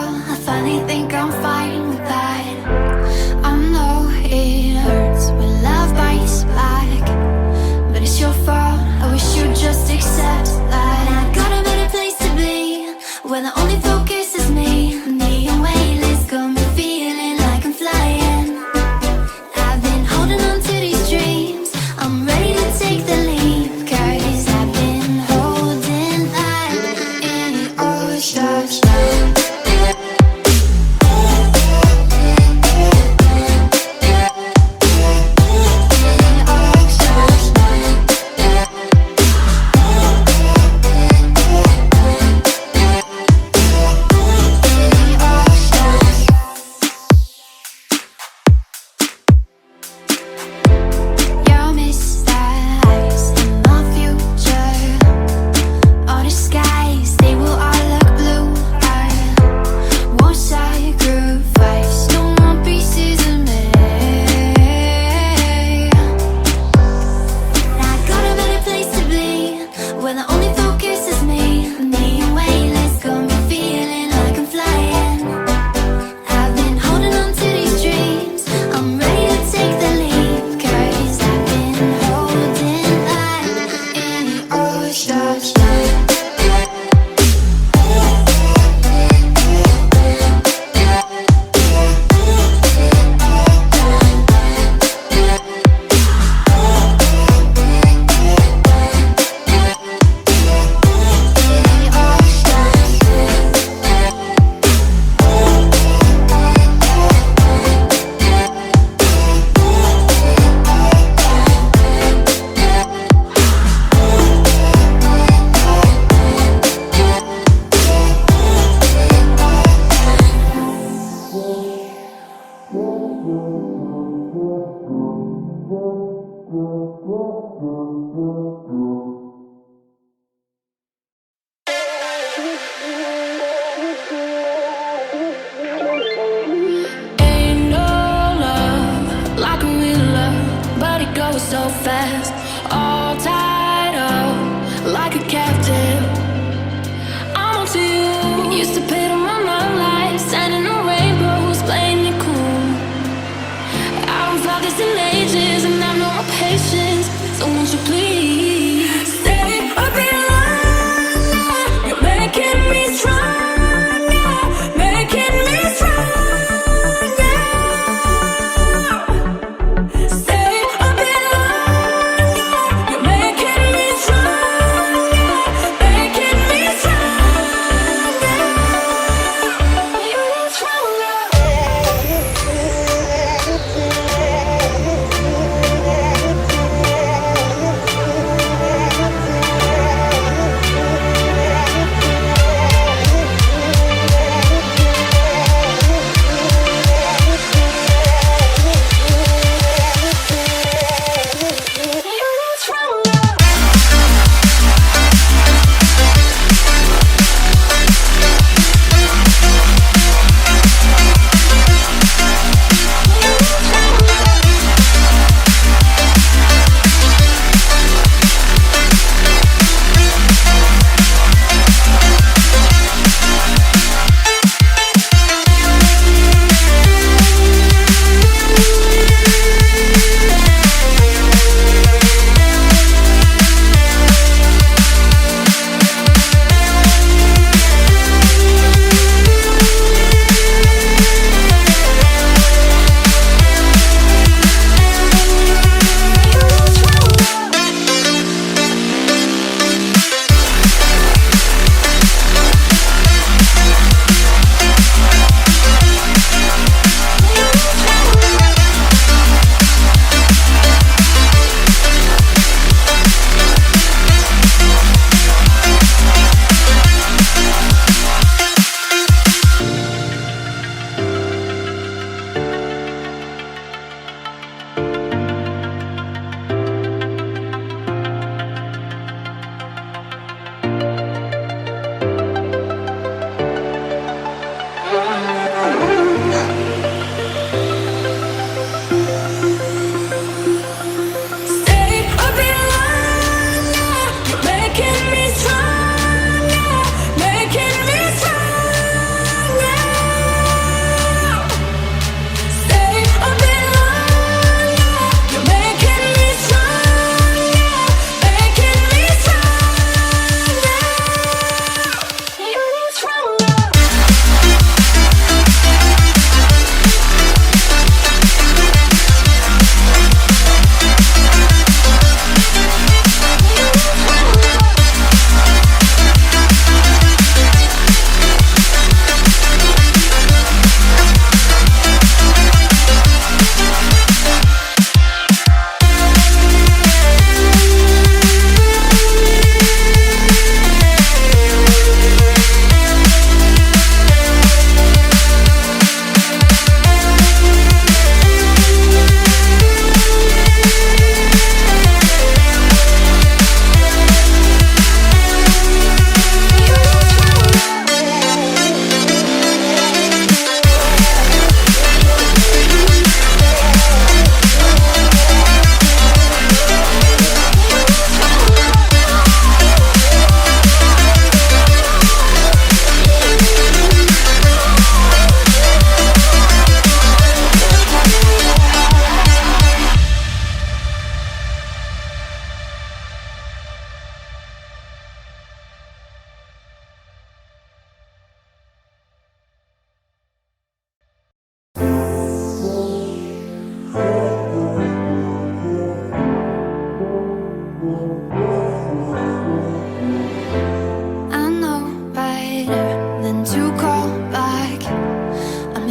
I finally think I'm fine with that. I know it hurts when love bites back, but it's your fault, I wish you'd just accept that. I got a better place to be, where the only focus is me. Neon wavelets got me feeling like I'm flying. I've been holding on to these dreams, I'm ready to take the leap, 'cause I've been holding that in all stars.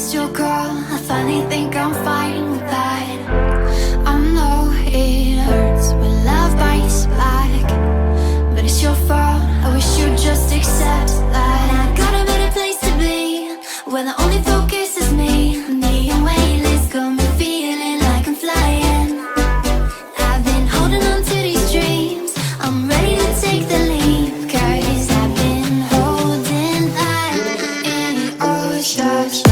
missed your call. I finally think I'm fine with that. I know it hurts when love bites back, but it's your fault. I wish you'd just accept that. I got a better place to be, where the only focus is me. The weightless got me feeling like I'm flying. I've been holding on to these dreams. I'm ready to take the leap, 'cause I've been holding that in all stars.